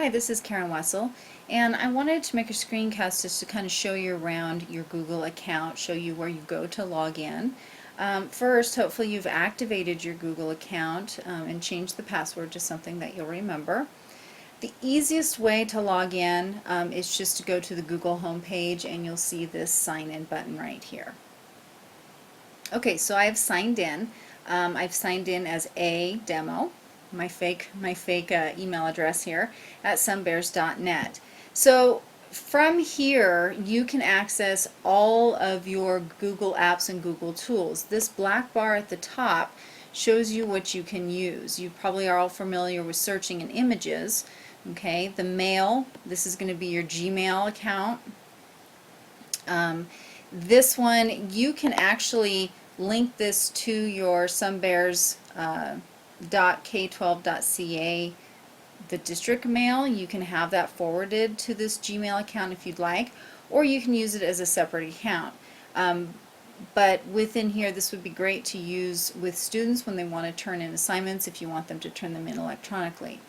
Hi, this is Karen Wessel, and I wanted to make a screencast just to kind of show you around your Google account, show you where you go to log in. First, hopefully you've activated your Google account and changed the password to something that you'll remember. The easiest way to log in is just to go to the Google homepage and you'll see this sign in button right here. Okay, so I've signed in. I've signed in as a demo, my fake email address here at sunbears.net. So from here you can access all of your Google apps and Google tools. This black bar at the top shows you what you can use. You probably are all familiar with searching in images. Okay, the mail, this is going to be your Gmail account. This one, you can actually link this to your sunbears.k12.ca, the district mail. You can have that forwarded to this Gmail account if you'd like, or you can use it as a separate account. But within here, this would be great to use with students when they want to turn in assignments, if you want them to turn them in electronically.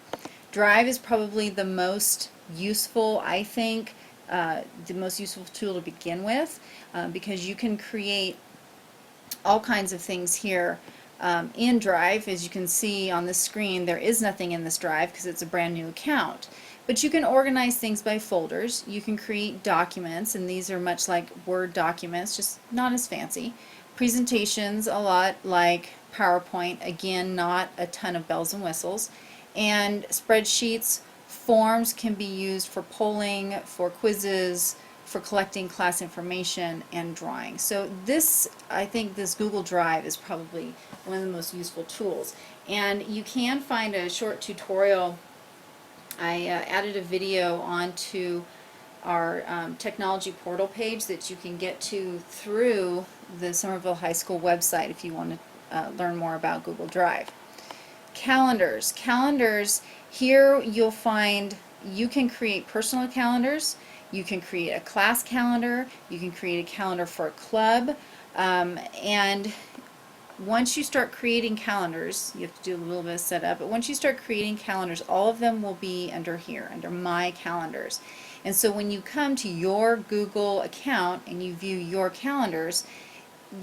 Drive is probably the most useful, I think, the most useful tool to begin with, because you can create all kinds of things here in Drive. As you can see on the screen, there is nothing in this Drive because it's a brand new account. But you can organize things by folders. You can create documents, and these are much like Word documents, just not as fancy. Presentations, a lot like PowerPoint, again, not a ton of bells and whistles. And spreadsheets, forms can be used for polling, for quizzes, for collecting class information, and drawing. So this, I think this Google Drive is probably one of the most useful tools. And you can find a short tutorial. I added a video onto our technology portal page that you can get to through the Somerville High School website if you want to learn more about Google Drive. Calendars. Calendars, here you'll find you can create personal calendars, you can create a class calendar, you can create a calendar for a club, and once you start creating calendars, you have to do a little bit of setup, but once you start creating calendars, all of them will be under here, under My Calendars. And so when you come to your Google account and you view your calendars,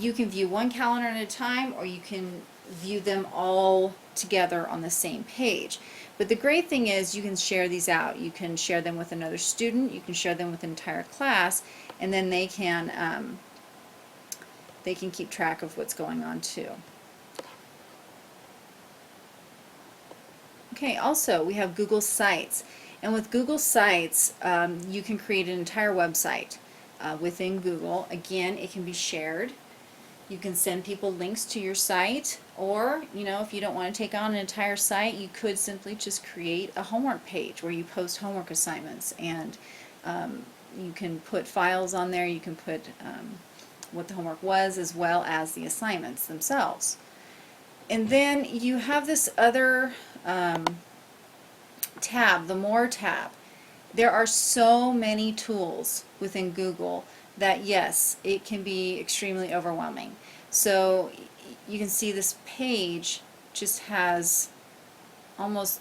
you can view one calendar at a time, or you can view them all together on the same page. But the great thing is you can share these out. You can share them with another student, you can share them with an entire class, and then they can keep track of what's going on too. Okay, also we have Google Sites, and with Google Sites you can create an entire website within Google. Again, it can be shared. You can send people links to your site, or, you know, if you don't want to take on an entire site, you could simply just create a homework page where you post homework assignments, and you can put files on there. You can put what the homework was as well as the assignments themselves. And then you have this other tab, the More tab. There are so many tools within Google that, yes, it can be extremely overwhelming. So you can see this page just has almost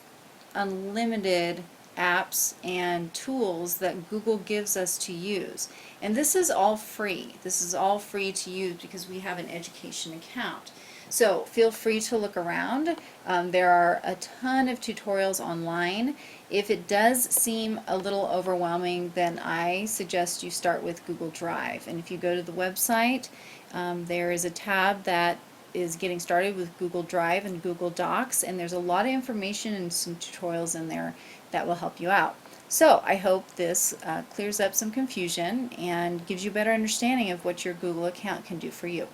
unlimited apps and tools that Google gives us to use. And this is all free. This is all free to use because we have an education account. So feel free to look around. There are a ton of tutorials online. If it does seem a little overwhelming, then I suggest you start with Google Drive. And if you go to the website, there is a tab that is getting started with Google Drive and Google Docs, and there's a lot of information and some tutorials in there that will help you out. So I hope this clears up some confusion and gives you a better understanding of what your Google account can do for you.